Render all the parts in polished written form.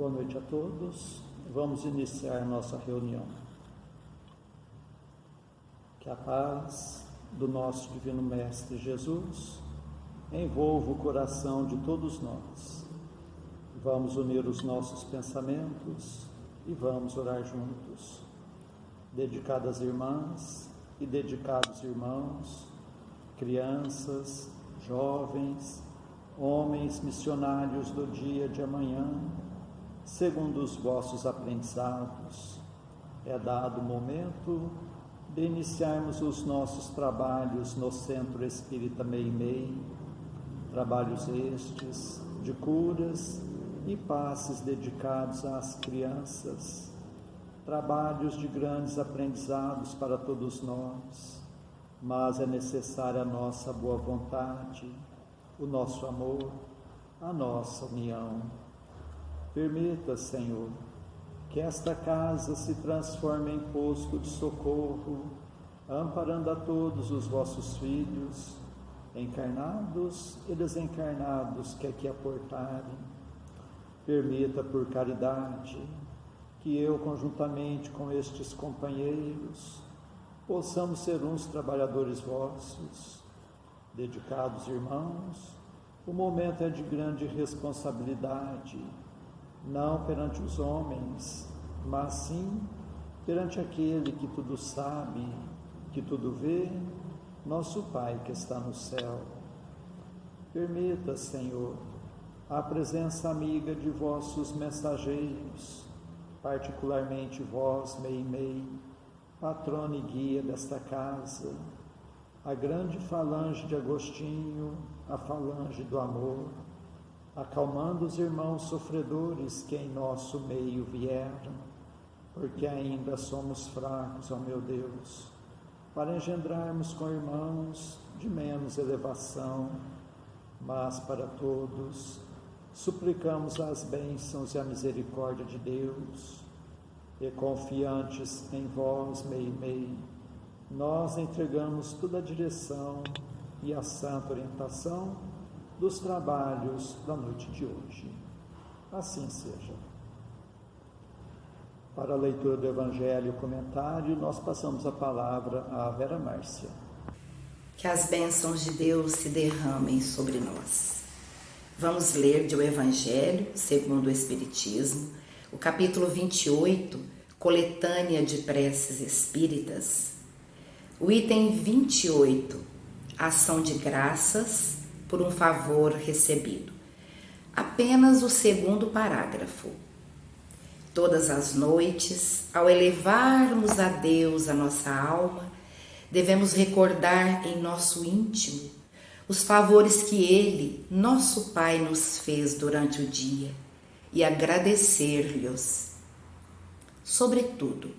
Boa noite a todos. Vamos iniciar nossa reunião. Que a paz do nosso Divino Mestre Jesus envolva o coração de todos nós. Vamos unir os nossos pensamentos e vamos orar juntos. Dedicadas irmãs e dedicados irmãos, crianças, jovens, homens missionários do dia de amanhã, segundo os vossos aprendizados, é dado o momento de iniciarmos os nossos trabalhos no Centro Espírita Meimei, trabalhos estes de curas e passes dedicados às crianças, trabalhos de grandes aprendizados para todos nós, mas é necessária a nossa boa vontade, o nosso amor, a nossa união. Permita, Senhor, que esta casa se transforme em posto de socorro, amparando a todos os vossos filhos, encarnados e desencarnados que aqui aportarem. Permita, por caridade, que eu, conjuntamente com estes companheiros, possamos ser uns trabalhadores vossos. Dedicados irmãos, o momento é de grande responsabilidade, não perante os homens, mas sim perante aquele que tudo sabe, que tudo vê, nosso Pai que está no céu. Permita, Senhor, a presença amiga de vossos mensageiros, particularmente vós, Meimei, patrona e guia desta casa, a grande falange de Agostinho, a falange do amor, acalmando os irmãos sofredores que em nosso meio vieram, porque ainda somos fracos, ó meu Deus, para engendrarmos com irmãos de menos elevação, mas para todos suplicamos as bênçãos e a misericórdia de Deus, e confiantes em vós, Meimei, nós entregamos toda a direção e a santa orientação dos trabalhos da noite de hoje. Assim seja. Para a leitura do Evangelho e comentário, nós passamos a palavra à Vera Márcia. Que as bênçãos de Deus se derramem sobre nós. Vamos ler do Evangelho segundo o Espiritismo, o capítulo 28, coletânea de preces espíritas, o item 28, ação de graças por um favor recebido. Apenas o segundo parágrafo. Todas as noites, ao elevarmos a Deus a nossa alma, devemos recordar em nosso íntimo os favores que Ele, nosso Pai, nos fez durante o dia e agradecer-lhes. Sobretudo,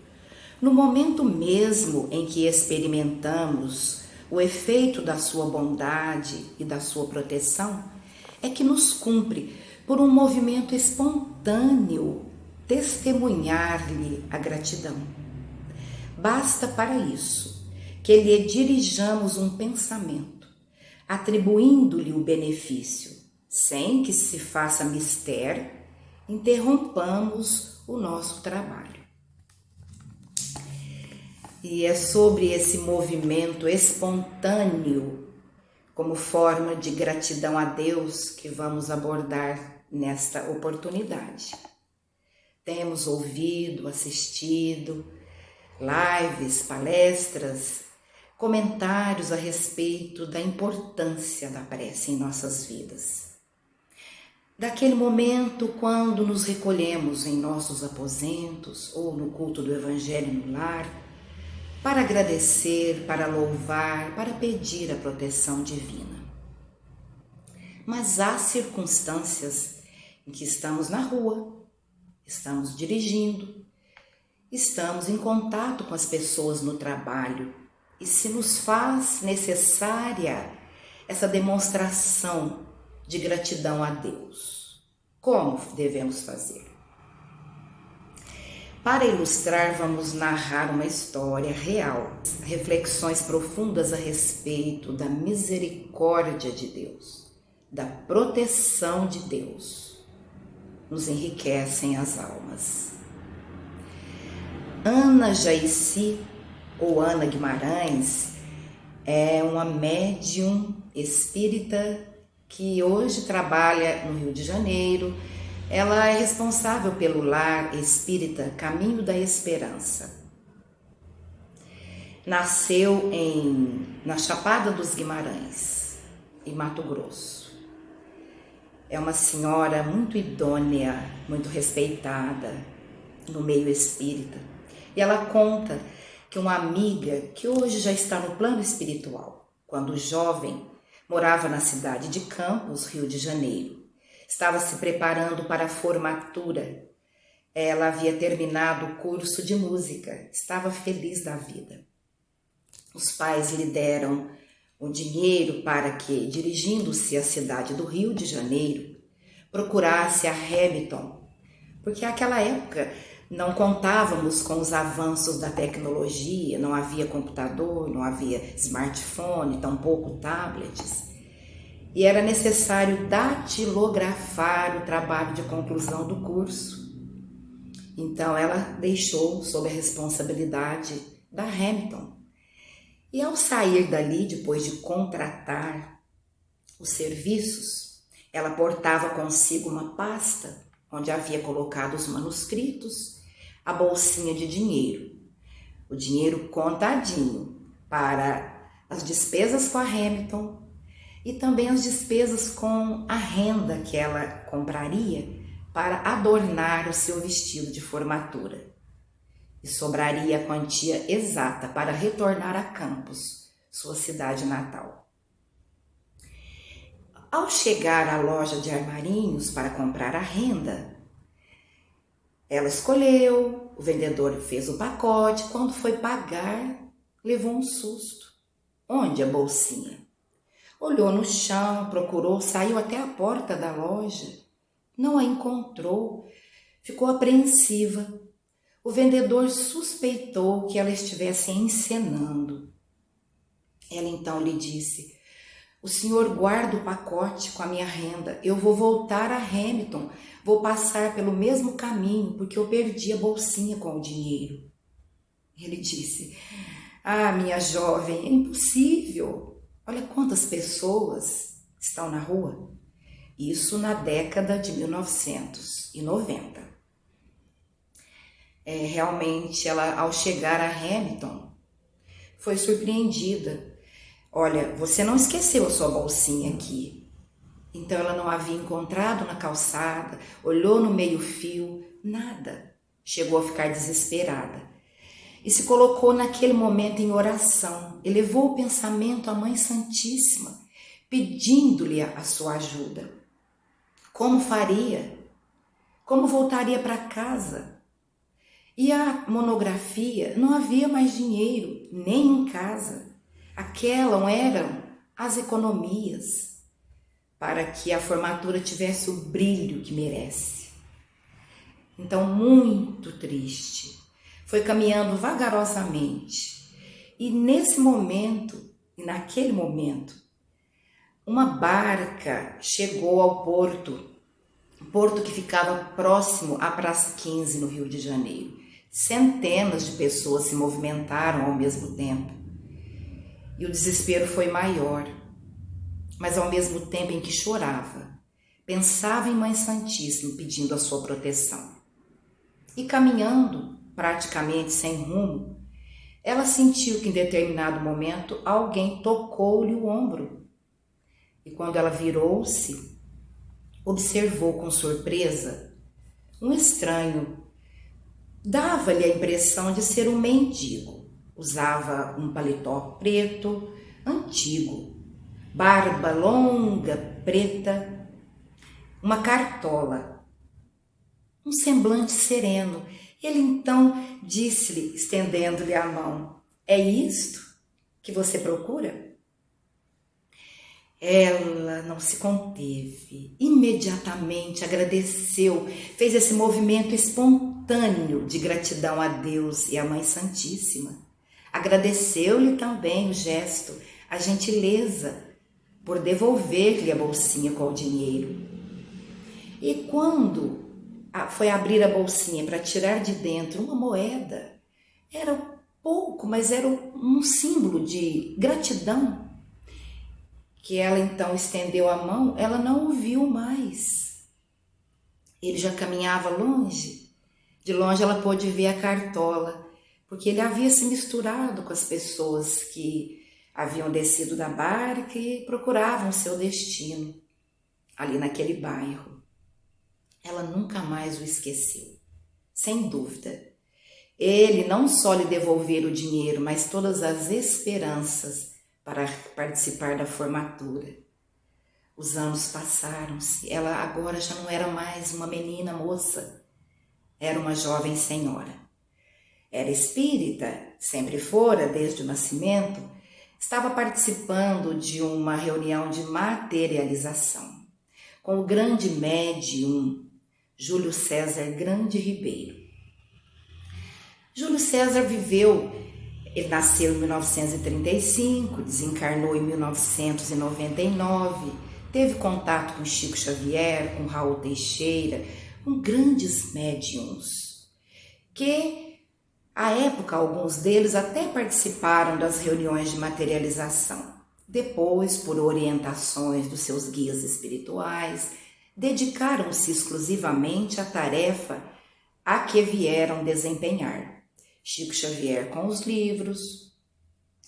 no momento mesmo em que experimentamos o efeito da sua bondade e da sua proteção, é que nos cumpre, por um movimento espontâneo, testemunhar-lhe a gratidão. Basta para isso que lhe dirijamos um pensamento, atribuindo-lhe o benefício, sem que se faça mistério, interrompamos o nosso trabalho. E é sobre esse movimento espontâneo, como forma de gratidão a Deus, que vamos abordar nesta oportunidade. Temos ouvido, assistido lives, palestras, comentários a respeito da importância da prece em nossas vidas. Daquele momento quando nos recolhemos em nossos aposentos ou no culto do Evangelho no lar, para agradecer, para louvar, para pedir a proteção divina. Mas há circunstâncias em que estamos na rua, estamos dirigindo, estamos em contato com as pessoas no trabalho e se nos faz necessária essa demonstração de gratidão a Deus. Como devemos fazer? Para ilustrar, vamos narrar uma história real, reflexões profundas a respeito da misericórdia de Deus, da proteção de Deus. nos enriquecem as almas. Ana Jaici, ou Ana Guimarães, é uma médium espírita que hoje trabalha no Rio de Janeiro. Ela é responsável pelo lar espírita Caminho da Esperança. Nasceu na Chapada dos Guimarães, em Mato Grosso. É uma senhora muito idônea, muito respeitada no meio espírita. E ela conta que uma amiga, que hoje já está no plano espiritual, quando jovem, morava na cidade de Campos, Rio de Janeiro. Estava se preparando para a formatura. Ela havia terminado o curso de música, estava feliz da vida. Os pais lhe deram o dinheiro para que, dirigindo-se à cidade do Rio de Janeiro, procurasse a Hamilton, porque naquela época não contávamos com os avanços da tecnologia, não havia computador, não havia smartphone, tampouco tablets, e era necessário datilografar o trabalho de conclusão do curso. Então ela deixou sob a responsabilidade da Hamilton. E ao sair dali, depois de contratar os serviços, ela portava consigo uma pasta onde havia colocado os manuscritos, a bolsinha de dinheiro, o dinheiro contadinho para as despesas com a Hamilton e também as despesas com a renda que ela compraria para adornar o seu vestido de formatura. E sobraria a quantia exata para retornar a Campos, sua cidade natal. Ao chegar à loja de armarinhos para comprar a renda, ela escolheu, o vendedor fez o pacote, quando foi pagar, levou um susto. Onde a bolsinha? Olhou no chão, procurou, saiu até a porta da loja, não a encontrou, ficou apreensiva. O vendedor suspeitou que ela estivesse encenando. Ela então lhe disse: "O senhor guarda o pacote com a minha renda. Eu vou voltar a Hamilton. Vou passar pelo mesmo caminho porque eu perdi a bolsinha com o dinheiro." Ele disse: "Ah, minha jovem, é impossível. Olha quantas pessoas estão na rua." Isso na década de 1990. Realmente, ela, ao chegar a Hamilton, foi surpreendida. "Olha, você não esqueceu a sua bolsinha aqui." Então ela não havia encontrado na calçada, olhou no meio-fio, nada. Chegou a ficar desesperada e se colocou naquele momento em oração. Elevou o pensamento à Mãe Santíssima, pedindo-lhe a sua ajuda. Como faria? Como voltaria para casa? E a monografia, não havia mais dinheiro, nem em casa. Aquelas eram as economias para que a formatura tivesse o brilho que merece. Então, muito triste, foi caminhando vagarosamente. E nesse momento, e naquele momento, uma barca chegou ao porto que ficava próximo à Praça 15, no Rio de Janeiro. Centenas de pessoas se movimentaram ao mesmo tempo. E o desespero foi maior. Mas ao mesmo tempo em que chorava, pensava em Mãe Santíssima pedindo a sua proteção. E caminhando, praticamente sem rumo, ela sentiu que em determinado momento alguém tocou-lhe o ombro. E quando ela virou-se, observou com surpresa um estranho. Dava-lhe a impressão de ser um mendigo. Usava um paletó preto, antigo, barba longa, preta, uma cartola, um semblante sereno. Ele então disse-lhe, estendendo-lhe a mão: "É isto que você procura?" Ela não se conteve, imediatamente agradeceu, fez esse movimento espontâneo de gratidão a Deus e à Mãe Santíssima. Agradeceu-lhe também o gesto, a gentileza por devolver-lhe a bolsinha com o dinheiro. E quando foi abrir a bolsinha para tirar de dentro uma moeda, era pouco, mas era um símbolo de gratidão, que ela então estendeu a mão, ela não o viu mais. Ele já caminhava longe. De longe ela pôde ver a cartola, porque ele havia se misturado com as pessoas que haviam descido da barca e procuravam seu destino ali naquele bairro. Ela nunca mais o esqueceu, sem dúvida. Ele não só lhe devolvera o dinheiro, mas todas as esperanças para participar da formatura. Os anos passaram-se, ela agora já não era mais uma menina moça, era uma jovem senhora. Era espírita, sempre fora desde o nascimento, estava participando de uma reunião de materialização com o grande médium Júlio César Grande Ribeiro. Júlio César ele nasceu em 1935, desencarnou em 1999, teve contato com Chico Xavier, com Raul Teixeira, com grandes médiums, que, à época, alguns deles até participaram das reuniões de materialização. Depois, por orientações dos seus guias espirituais, dedicaram-se exclusivamente à tarefa a que vieram desempenhar. Chico Xavier com os livros,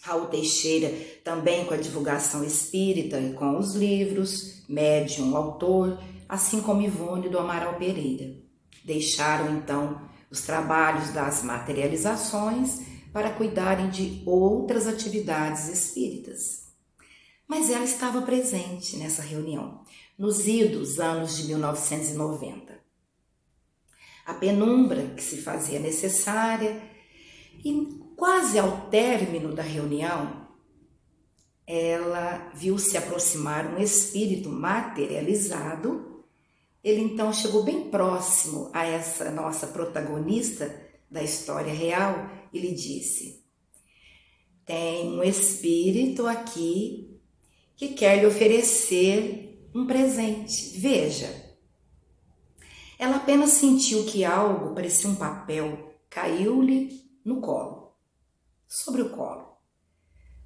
Raul Teixeira também com a divulgação espírita e com os livros, médium, autor, assim como Ivone do Amaral Pereira. Deixaram então os trabalhos das materializações para cuidarem de outras atividades espíritas. Mas ela estava presente nessa reunião, nos idos anos de 1990. A penumbra que se fazia necessária, e quase ao término da reunião, ela viu se aproximar um espírito materializado. Ele então chegou bem próximo a essa nossa protagonista da história real e lhe disse: tem um espírito aqui que quer lhe oferecer um presente. Veja. Ela apenas sentiu que algo, parecia um papel, caiu-lhe no colo, sobre o colo.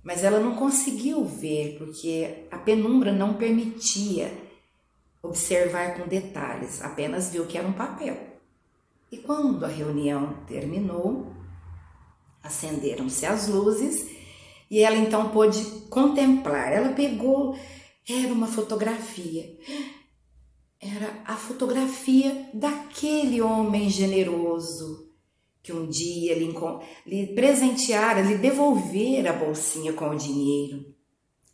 Mas ela não conseguiu ver, porque a penumbra não permitia observar com detalhes, apenas viu que era um papel. E quando a reunião terminou, acenderam-se as luzes e ela então pôde contemplar. Ela pegou, era uma fotografia. Era a fotografia daquele homem generoso que um dia lhe presenteara, lhe devolvera a bolsinha com o dinheiro.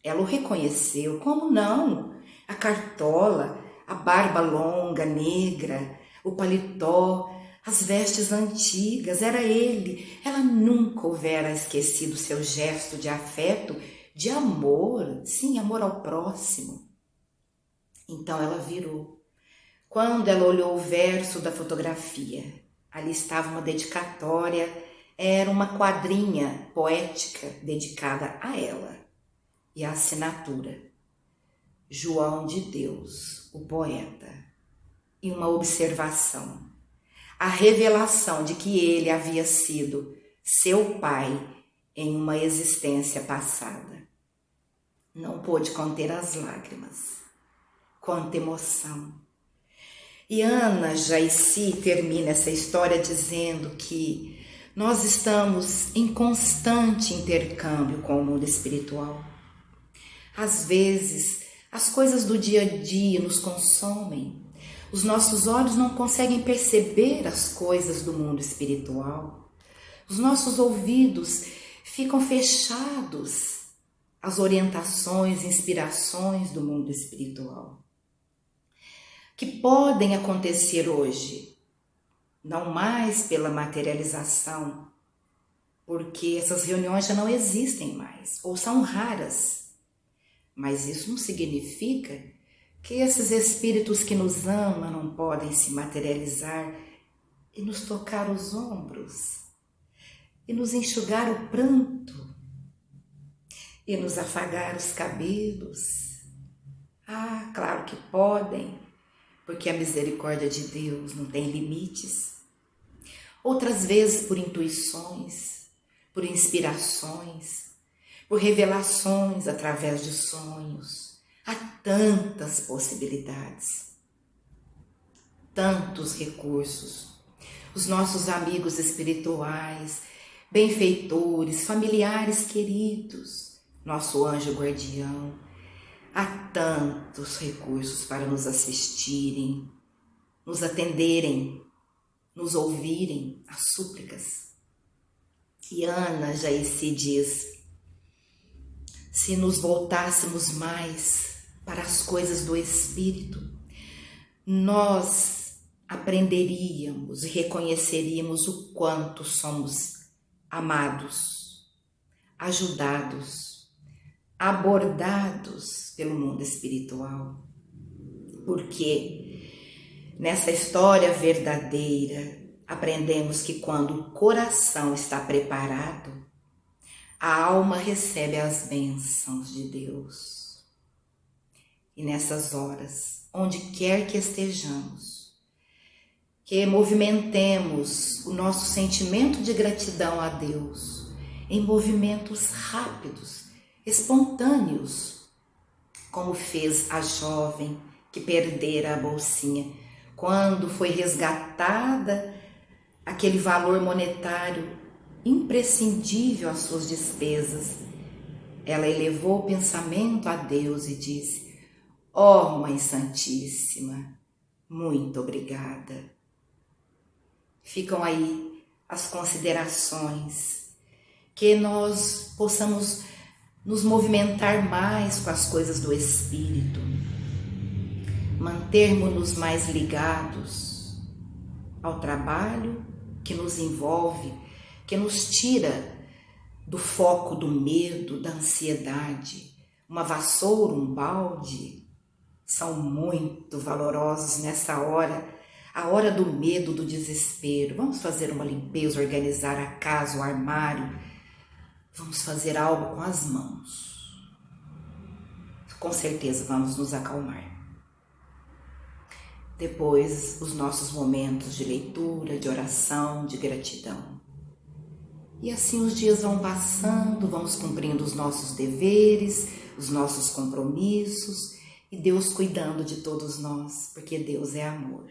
Ela o reconheceu, como não? A cartola, a barba longa, negra, o paletó, as vestes antigas, era ele. Ela nunca houvera esquecido seu gesto de afeto, de amor, sim, amor ao próximo. Então ela virou. Quando ela olhou o verso da fotografia, ali estava uma dedicatória, era uma quadrinha poética dedicada a ela. E a assinatura: João de Deus, o poeta. E uma observação: a revelação de que ele havia sido seu pai em uma existência passada. Não pôde conter as lágrimas. Quanta emoção! E Ana Jaici termina essa história dizendo que nós estamos em constante intercâmbio com o mundo espiritual. Às vezes, as coisas do dia a dia nos consomem. Os nossos olhos não conseguem perceber as coisas do mundo espiritual. Os nossos ouvidos ficam fechados às orientações, inspirações do mundo espiritual, que podem acontecer hoje, não mais pela materialização, porque essas reuniões já não existem mais, ou são raras. Mas isso não significa que esses espíritos que nos amam não podem se materializar e nos tocar os ombros, e nos enxugar o pranto, e nos afagar os cabelos. Ah, claro que podem, porque a misericórdia de Deus não tem limites. Outras vezes por intuições, por inspirações, por revelações através de sonhos. Há tantas possibilidades, tantos recursos. Os nossos amigos espirituais, benfeitores, familiares queridos, nosso anjo guardião. Há tantos recursos para nos assistirem, nos atenderem, nos ouvirem as súplicas. E Ana Jaeci diz: se nos voltássemos mais para as coisas do Espírito, nós aprenderíamos e reconheceríamos o quanto somos amados, ajudados, abordados pelo mundo espiritual. Porque nessa história verdadeira, aprendemos que quando o coração está preparado, a alma recebe as bênçãos de Deus. E nessas horas, onde quer que estejamos, que movimentemos o nosso sentimento de gratidão a Deus em movimentos rápidos, espontâneos, como fez a jovem que perdera a bolsinha, quando foi resgatada aquele valor monetário imprescindível às suas despesas. Ela elevou o pensamento a Deus e disse: ó Mãe Santíssima, muito obrigada. Ficam aí as considerações, que nós possamos nos movimentar mais com as coisas do Espírito, mantermos-nos mais ligados ao trabalho que nos envolve, que nos tira do foco do medo, da ansiedade. Uma vassoura, um balde são muito valorosos nessa hora, a hora do medo, do desespero. Vamos fazer uma limpeza, organizar a casa, o armário. Vamos fazer algo com as mãos. Com certeza vamos nos acalmar. Depois, os nossos momentos de leitura, de oração, de gratidão. E assim os dias vão passando, vamos cumprindo os nossos deveres, os nossos compromissos, e Deus cuidando de todos nós, porque Deus é amor.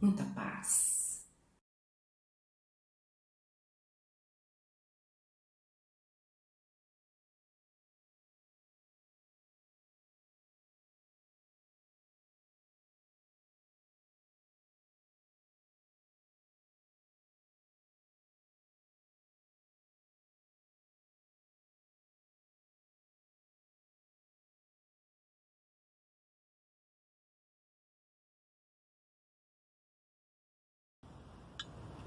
Muita paz.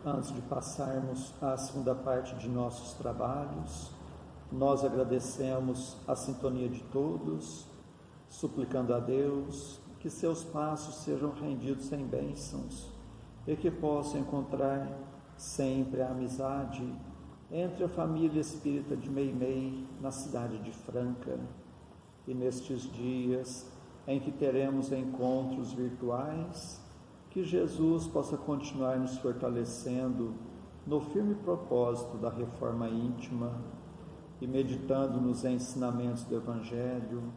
Antes de passarmos à segunda parte de nossos trabalhos, nós agradecemos a sintonia de todos, suplicando a Deus que seus passos sejam rendidos em bênçãos e que possam encontrar sempre a amizade entre a família espírita de Meimei, na cidade de Franca. E nestes dias em que teremos encontros virtuais, que Jesus possa continuar nos fortalecendo no firme propósito da reforma íntima e meditando nos ensinamentos do Evangelho,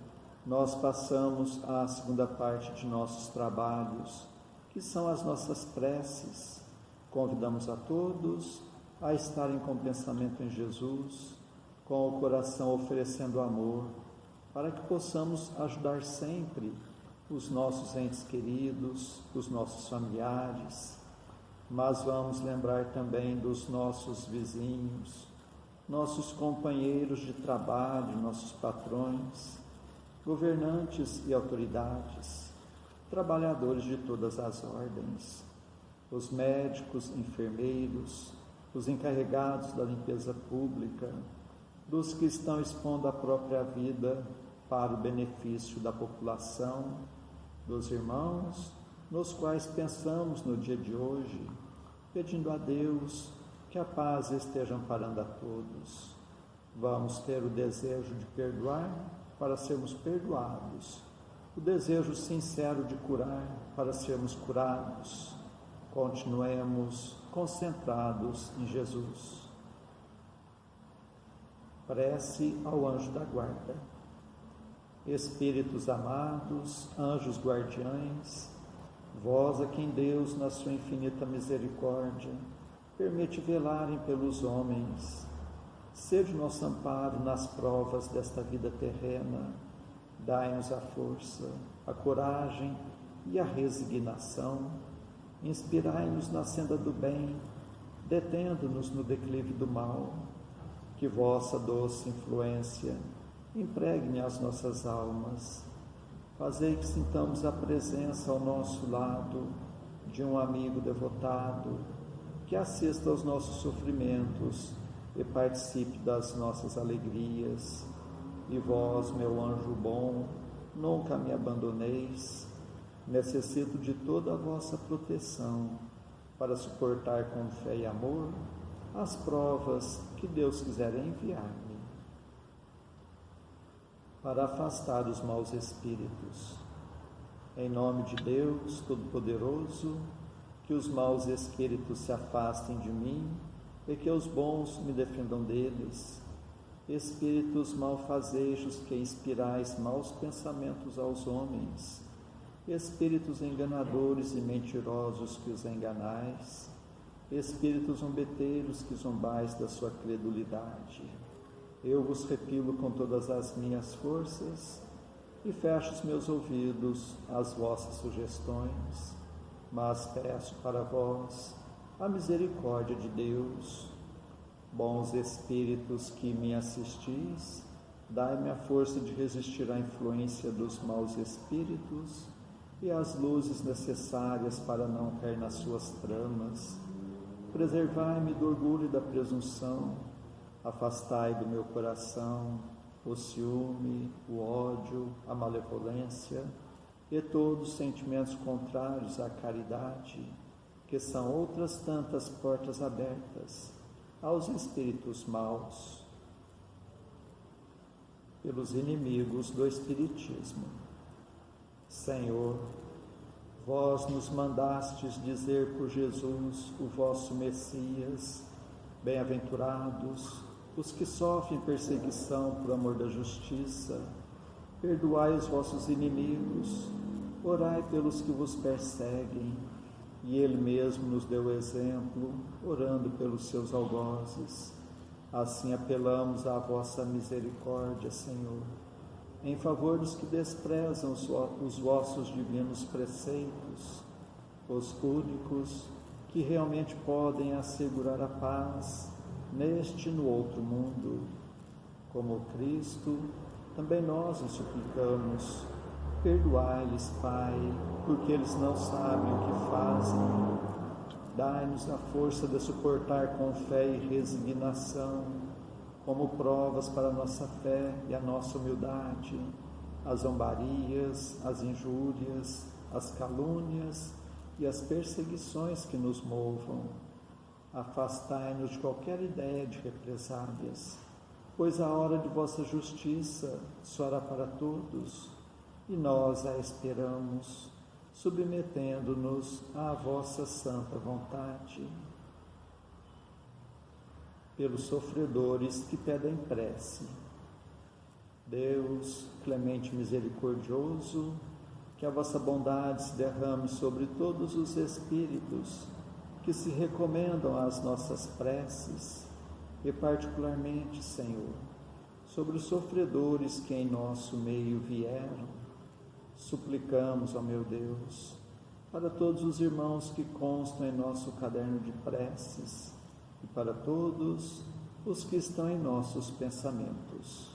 nós passamos à segunda parte de nossos trabalhos, que são as nossas preces. Convidamos a todos a estarem com pensamento em Jesus, com o coração oferecendo amor, para que possamos ajudar sempre os nossos entes queridos, os nossos familiares, mas vamos lembrar também dos nossos vizinhos, nossos companheiros de trabalho, nossos patrões, governantes e autoridades, trabalhadores de todas as ordens, os médicos, enfermeiros, os encarregados da limpeza pública, dos que estão expondo a própria vida para o benefício da população, dos irmãos nos quais pensamos no dia de hoje, pedindo a Deus que a paz esteja amparando a todos. Vamos ter o desejo de perdoar para sermos perdoados o desejo sincero de curar para sermos curados. Continuemos concentrados em Jesus. Prece ao anjo da guarda. Espíritos amados, anjos guardiães, vós a quem Deus, na sua infinita misericórdia, permite velarem pelos homens, sede nosso amparo nas provas desta vida terrena. Dai-nos a força, a coragem e a resignação. Inspirai-nos na senda do bem, detendo-nos no declive do mal. Que vossa doce influência impregne as nossas almas. Fazei que sintamos a presença ao nosso lado de um amigo devotado, que assista aos nossos sofrimentos e participe das nossas alegrias. E vós, meu anjo bom, nunca me abandoneis. Necessito de toda a vossa proteção para suportar com fé e amor as provas que Deus quiser enviar-me. Para afastar os maus espíritos, em nome de Deus Todo-Poderoso, que os maus espíritos se afastem de mim e que os bons me defendam deles. Espíritos malfazejos que inspirais maus pensamentos aos homens, espíritos enganadores e mentirosos que os enganais, espíritos zombeteiros que zombais da sua credulidade, eu vos repilo com todas as minhas forças e fecho os meus ouvidos às vossas sugestões, mas peço para vós a misericórdia de Deus. Bons espíritos que me assistis, dai-me a força de resistir à influência dos maus espíritos e as luzes necessárias para não cair nas suas tramas. Preservai-me do orgulho e da presunção, afastai do meu coração o ciúme, o ódio, a malevolência e todos os sentimentos contrários à caridade, que são outras tantas portas abertas aos espíritos maus, pelos inimigos do Espiritismo. Senhor, vós nos mandastes dizer por Jesus, o vosso Messias: bem-aventurados os que sofrem perseguição por amor da justiça, perdoai os vossos inimigos, orai pelos que vos perseguem. E Ele mesmo nos deu exemplo, orando pelos seus algozes. Assim apelamos à vossa misericórdia, Senhor, em favor dos que desprezam os vossos divinos preceitos, os únicos que realmente podem assegurar a paz neste e no outro mundo. Como Cristo, também nós os suplicamos: perdoai-lhes, Pai, porque eles não sabem o que fazem. Dai-nos a força de suportar com fé e resignação, como provas para a nossa fé e a nossa humildade, as zombarias, as injúrias, as calúnias e as perseguições que nos movam. Afastai-nos de qualquer ideia de represálias, pois a hora de vossa justiça soará para todos, e nós a esperamos, submetendo-nos à vossa santa vontade. Pelos sofredores que pedem prece, Deus, clemente e misericordioso, que a vossa bondade se derrame sobre todos os espíritos que se recomendam às nossas preces, e particularmente, Senhor, sobre os sofredores que em nosso meio vieram. Suplicamos, ó meu Deus, para todos os irmãos que constam em nosso caderno de preces e para todos os que estão em nossos pensamentos.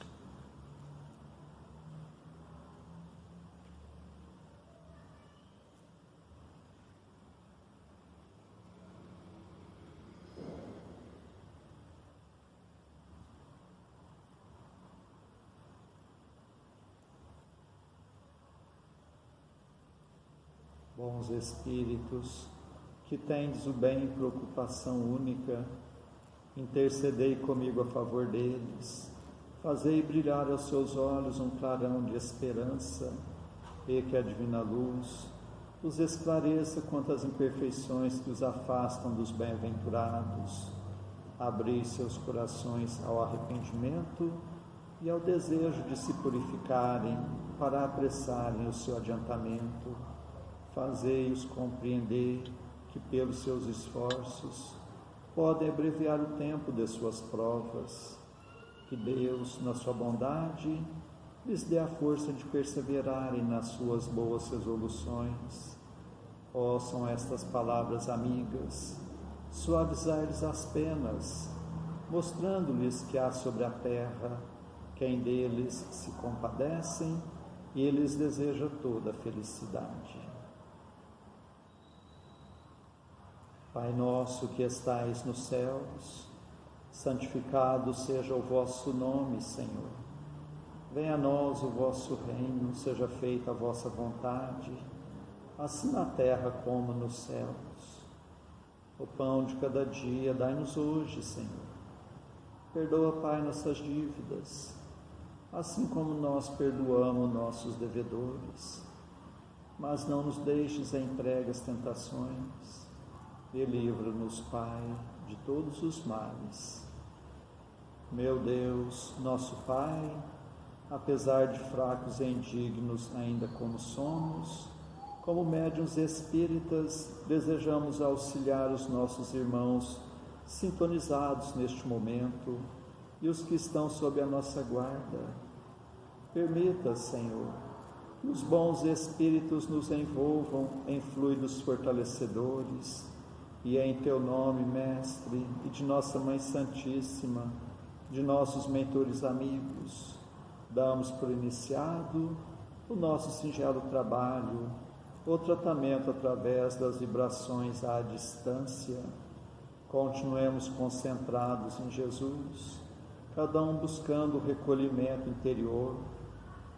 Bons espíritos, que tendes o bem e preocupação única, intercedei comigo a favor deles, fazei brilhar aos seus olhos um clarão de esperança, e que a divina luz os esclareça quanto às imperfeições que os afastam dos bem-aventurados. Abri seus corações ao arrependimento e ao desejo de se purificarem para apressarem o seu adiantamento. Fazei-os compreender que, pelos seus esforços, podem abreviar o tempo de suas provas. Que Deus, na sua bondade, lhes dê a força de perseverarem nas suas boas resoluções. Possam estas palavras amigas suavizar-lhes as penas, mostrando-lhes que há sobre a terra quem deles se compadecem e lhes deseja toda a felicidade. Pai nosso que estais nos céus, santificado seja o vosso nome, Senhor. Venha a nós o vosso reino, seja feita a vossa vontade, assim na terra como nos céus. O pão de cada dia dai-nos hoje, Senhor. Perdoa, Pai, nossas dívidas, assim como nós perdoamos nossos devedores. Mas não nos deixes entregue às tentações, e livra-nos, Pai, de todos os males. Meu Deus, nosso Pai, apesar de fracos e indignos ainda como somos, como médiuns espíritas, desejamos auxiliar os nossos irmãos sintonizados neste momento e os que estão sob a nossa guarda. Permita, Senhor, que os bons espíritos nos envolvam em fluidos fortalecedores e em Teu nome, Mestre, e de nossa Mãe Santíssima, de nossos mentores amigos, damos por iniciado o nosso singelo trabalho, o tratamento através das vibrações à distância. Continuemos concentrados em Jesus, cada um buscando o recolhimento interior,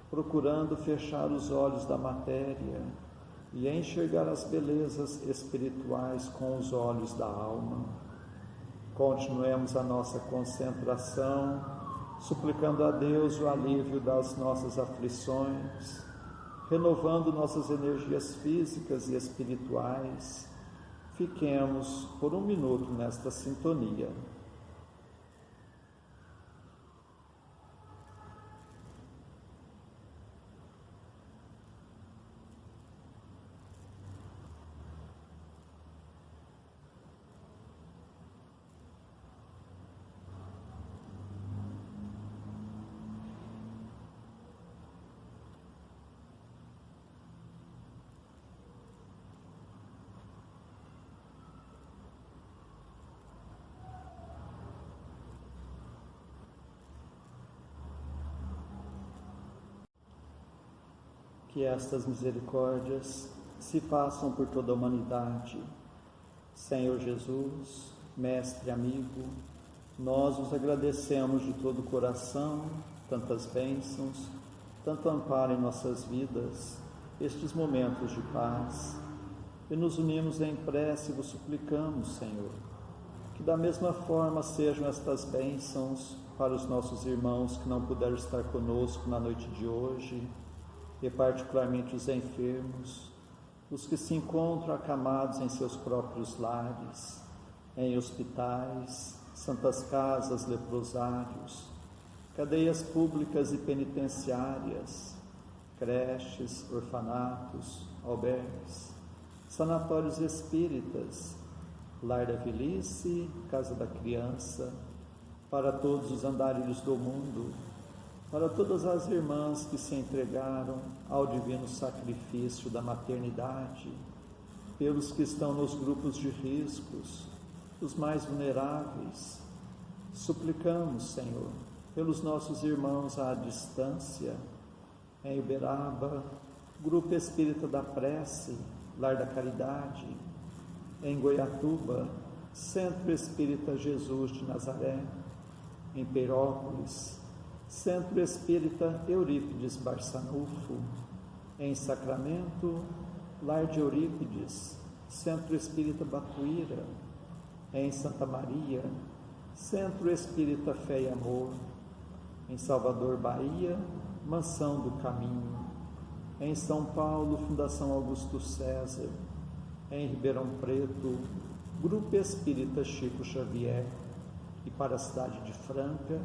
procurando fechar os olhos da matéria e enxergar as belezas espirituais com os olhos da alma. Continuemos a nossa concentração, suplicando a Deus o alívio das nossas aflições, renovando nossas energias físicas e espirituais. Fiquemos por um minuto nesta sintonia. Que estas misericórdias se façam por toda a humanidade. Senhor Jesus, Mestre amigo, nós os agradecemos de todo o coração, tantas bênçãos, tanto amparo em nossas vidas, estes momentos de paz, e nos unimos em prece e vos suplicamos, Senhor, que da mesma forma sejam estas bênçãos para os nossos irmãos que não puderam estar conosco na noite de hoje, e particularmente os enfermos, os que se encontram acamados em seus próprios lares, em hospitais, santas casas, leprosários, cadeias públicas e penitenciárias, creches, orfanatos, albergues, sanatórios espíritas, lar da velhice, casa da criança, para todos os andarilhos do mundo, para todas as irmãs que se entregaram ao divino sacrifício da maternidade, pelos que estão nos grupos de riscos, os mais vulneráveis. Suplicamos, Senhor, pelos nossos irmãos à distância, em Uberaba, Grupo Espírita da Prece, Lar da Caridade, em Goiatuba, Centro Espírita Jesus de Nazaré, em Peirópolis, Centro Espírita Eurípides Barçanufo, em Sacramento, Lar de Eurípides, Centro Espírita Batuíra, em Santa Maria, Centro Espírita Fé e Amor, em Salvador, Bahia, Mansão do Caminho, em São Paulo, Fundação Augusto César, em Ribeirão Preto, Grupo Espírita Chico Xavier, e para a cidade de Franca,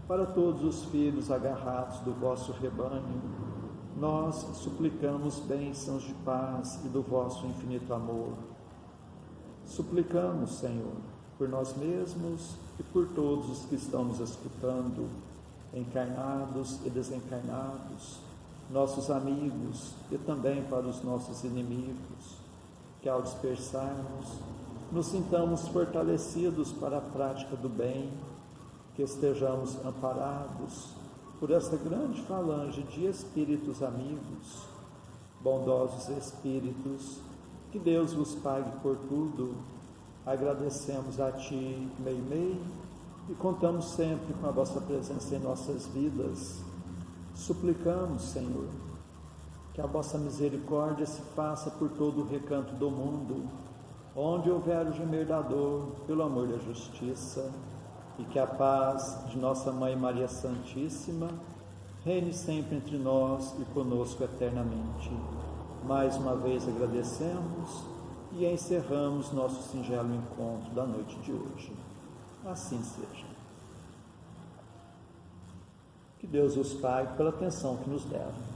para todos os filhos agarrados do vosso rebanho, nós suplicamos bênçãos de paz e do vosso infinito amor. Suplicamos, Senhor, por nós mesmos e por todos os que estão nos escutando, encarnados e desencarnados, nossos amigos e também para os nossos inimigos, que ao dispersarmos, nos sintamos fortalecidos para a prática do bem, que estejamos amparados por esta grande falange de espíritos amigos, bondosos espíritos, que Deus vos pague por tudo. Agradecemos a Ti, Meimei, e contamos sempre com a vossa presença em nossas vidas. Suplicamos, Senhor, que a vossa misericórdia se faça por todo o recanto do mundo, onde houver o gemer da dor, pelo amor da justiça, e que a paz de nossa Mãe Maria Santíssima reine sempre entre nós e conosco eternamente. Mais uma vez agradecemos e encerramos nosso singelo encontro da noite de hoje. Assim seja. Que Deus os pague pela atenção que nos deram.